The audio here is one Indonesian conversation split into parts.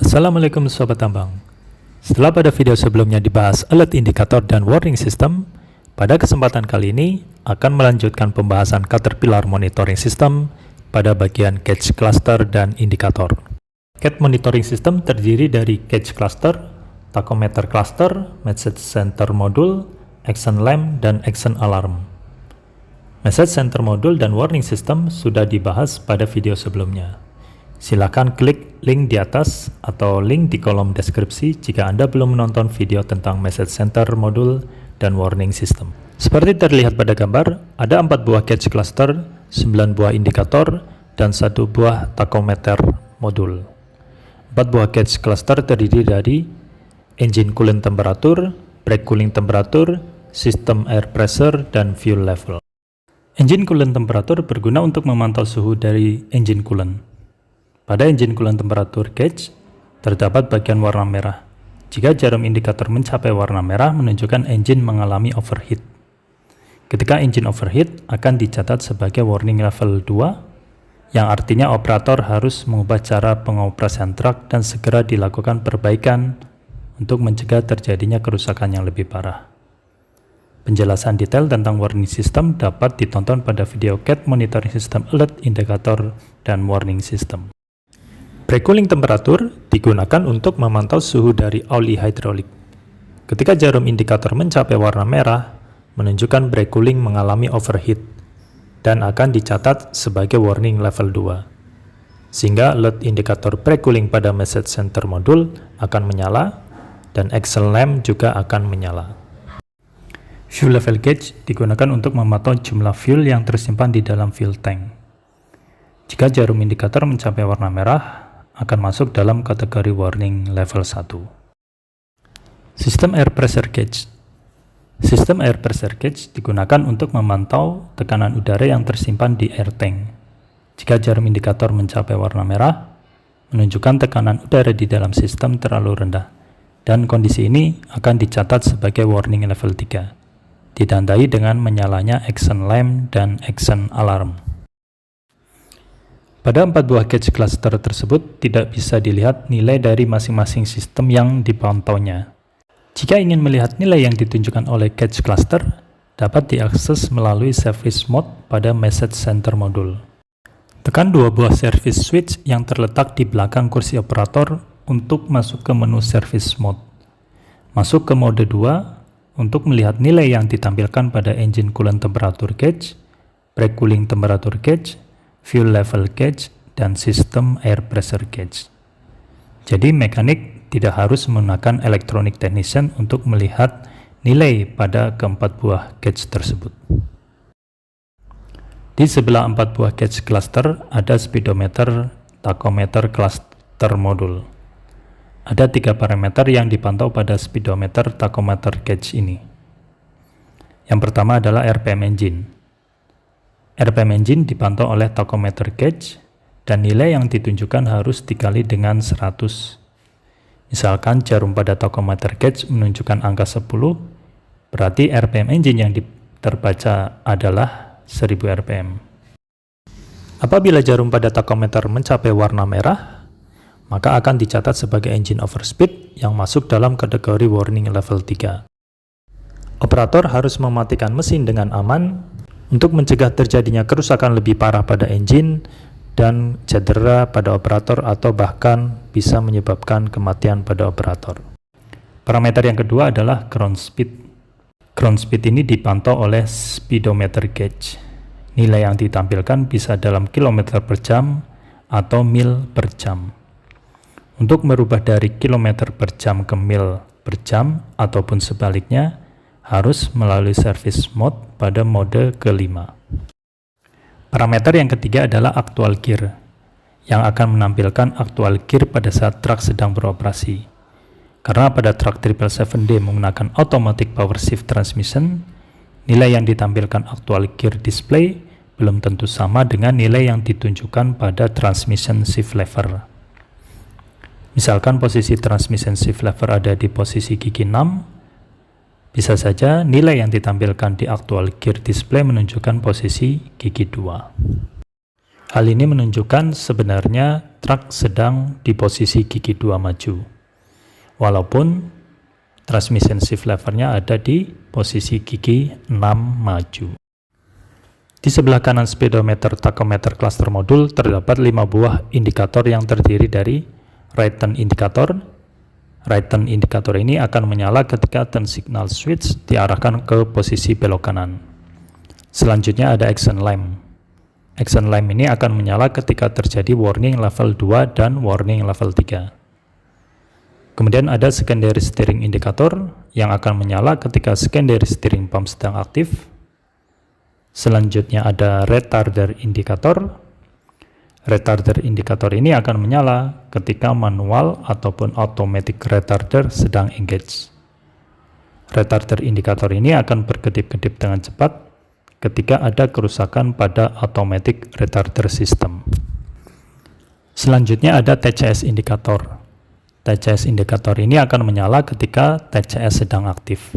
Assalamualaikum Sobat Tambang. Setelah pada video sebelumnya dibahas alert indikator dan warning system, pada kesempatan kali ini akan melanjutkan pembahasan Caterpillar Monitoring System pada bagian Catch Cluster dan Indikator. CAT Monitoring System terdiri dari Catch Cluster, Tachometer Cluster, Message Center Module, Action Lamp, dan Action Alarm. Message Center Module dan Warning System sudah dibahas pada video sebelumnya. Silakan klik link di atas atau link di kolom deskripsi jika Anda belum menonton video tentang Message Center Module dan Warning System. Seperti terlihat pada gambar, ada 4 buah Catch Cluster, 9 buah indikator, dan 1 buah Tachometer Module. 4 buah Catch Cluster terdiri dari Engine Coolant Temperature, Brake Cooling Temperature, System Air Pressure, dan Fuel Level. Engine Coolant Temperature berguna untuk memantau suhu dari engine coolant. Pada engine coolant temperature gauge, terdapat bagian warna merah. Jika jarum indikator mencapai warna merah, menunjukkan engine mengalami overheat. Ketika engine overheat, akan dicatat sebagai warning level 2, yang artinya operator harus mengubah cara pengoperasian truk dan segera dilakukan perbaikan untuk mencegah terjadinya kerusakan yang lebih parah. Penjelasan detail tentang warning system dapat ditonton pada video CAT Monitoring System Alert Indicator dan Warning System. Brake cooling temperature digunakan untuk memantau suhu dari oli hidrolik. Ketika jarum indikator mencapai warna merah, menunjukkan brake cooling mengalami overheat dan akan dicatat sebagai warning level 2. Sehingga alert indikator brake cooling pada message center module akan menyala dan action lamp juga akan menyala. Fuel level gauge digunakan untuk memantau jumlah fuel yang tersimpan di dalam fuel tank. Jika jarum indikator mencapai warna merah, akan masuk dalam kategori warning level 1. Sistem air pressure gauge. Sistem air pressure gauge digunakan untuk memantau tekanan udara yang tersimpan di air tank. Jika jarum indikator mencapai warna merah, menunjukkan tekanan udara di dalam sistem terlalu rendah, dan kondisi ini akan dicatat sebagai warning level 3, ditandai dengan menyalanya action lamp dan action alarm. Pada 4 buah catch cluster tersebut tidak bisa dilihat nilai dari masing-masing sistem yang dipantaunya. Jika ingin melihat nilai yang ditunjukkan oleh catch cluster, dapat diakses melalui service mode pada message center module. Tekan 2 buah service switch yang terletak di belakang kursi operator untuk masuk ke menu service mode. Masuk ke mode 2 untuk melihat nilai yang ditampilkan pada engine coolant temperature gauge, brake cooling temperature gauge, fuel level gauge, dan sistem air pressure gauge. Jadi mekanik tidak harus menggunakan electronic technician untuk melihat nilai pada keempat buah gauge tersebut. Di sebelah 4 buah gauge cluster ada speedometer, tachometer cluster module. Ada 3 parameter yang dipantau pada speedometer tachometer gauge ini. Yang pertama adalah RPM engine. RPM engine dipantau oleh tachometer gauge dan nilai yang ditunjukkan harus dikali dengan 100. Misalkan jarum pada tachometer gauge menunjukkan angka 10, berarti RPM engine yang terbaca adalah 1000 RPM. Apabila jarum pada tachometer mencapai warna merah, maka akan dicatat sebagai engine overspeed yang masuk dalam kategori warning level 3. Operator harus mematikan mesin dengan aman untuk mencegah terjadinya kerusakan lebih parah pada engine dan cedera pada operator atau bahkan bisa menyebabkan kematian pada operator. Parameter yang kedua adalah ground speed. Ground speed ini dipantau oleh speedometer gauge. Nilai yang ditampilkan bisa dalam kilometer per jam atau mil per jam. Untuk merubah dari kilometer per jam ke mil per jam ataupun sebaliknya, harus melalui service mode pada mode kelima. Parameter yang ketiga adalah actual gear, yang akan menampilkan actual gear pada saat truk sedang beroperasi. Karena pada truk 777D menggunakan automatic power shift transmission, nilai yang ditampilkan actual gear display belum tentu sama dengan nilai yang ditunjukkan pada transmission shift lever. Misalkan posisi transmission shift lever ada di posisi gigi 6, bisa saja nilai yang ditampilkan di actual gear display menunjukkan posisi gigi 2. Hal ini menunjukkan sebenarnya truk sedang di posisi gigi 2 maju, walaupun transmission shift levernya ada di posisi gigi 6 maju. Di sebelah kanan speedometer tachometer cluster modul terdapat 5 buah indikator yang terdiri dari right turn indicator. Right turn indicator ini akan menyala ketika turn signal switch diarahkan ke posisi belok kanan. Selanjutnya ada action lamp. Action lamp ini akan menyala ketika terjadi warning level 2 dan warning level 3. Kemudian ada secondary steering indicator yang akan menyala ketika secondary steering pump sedang aktif. Selanjutnya ada retarder indicator. Retarder indicator ini akan menyala ketika manual ataupun automatic retarder sedang engage. Retarder indikator ini akan berkedip-kedip dengan cepat ketika ada kerusakan pada automatic retarder system. Selanjutnya ada TCS indikator. TCS indikator ini akan menyala ketika TCS sedang aktif.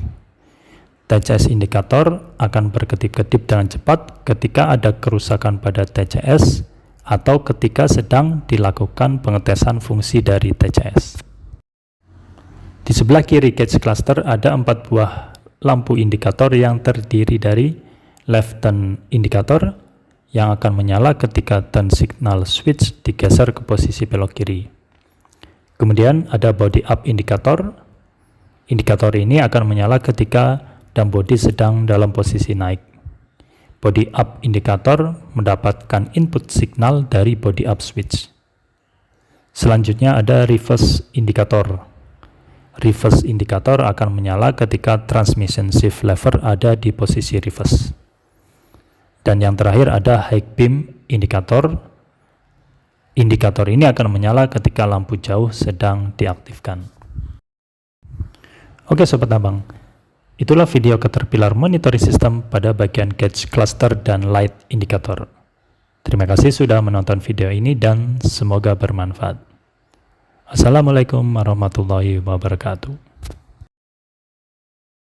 TCS indikator akan berkedip-kedip dengan cepat ketika ada kerusakan pada TCS atau ketika sedang dilakukan pengetesan fungsi dari TCS. Di sebelah kiri gauge cluster ada 4 buah lampu indikator yang terdiri dari left turn indicator yang akan menyala ketika turn signal switch digeser ke posisi belok kiri. Kemudian ada body up indicator. Indikator ini akan menyala ketika dan bodi sedang dalam posisi naik. Body up indikator mendapatkan input signal dari body up switch. Selanjutnya ada reverse indikator. Reverse indikator akan menyala ketika transmission shift lever ada di posisi reverse. Dan yang terakhir ada high beam indikator. Indikator ini akan menyala ketika lampu jauh sedang diaktifkan. Oke sobat abang, itulah video Caterpillar monitoring system pada bagian gauge cluster dan light indicator. Terima kasih sudah menonton video ini dan semoga bermanfaat. Assalamualaikum warahmatullahi wabarakatuh.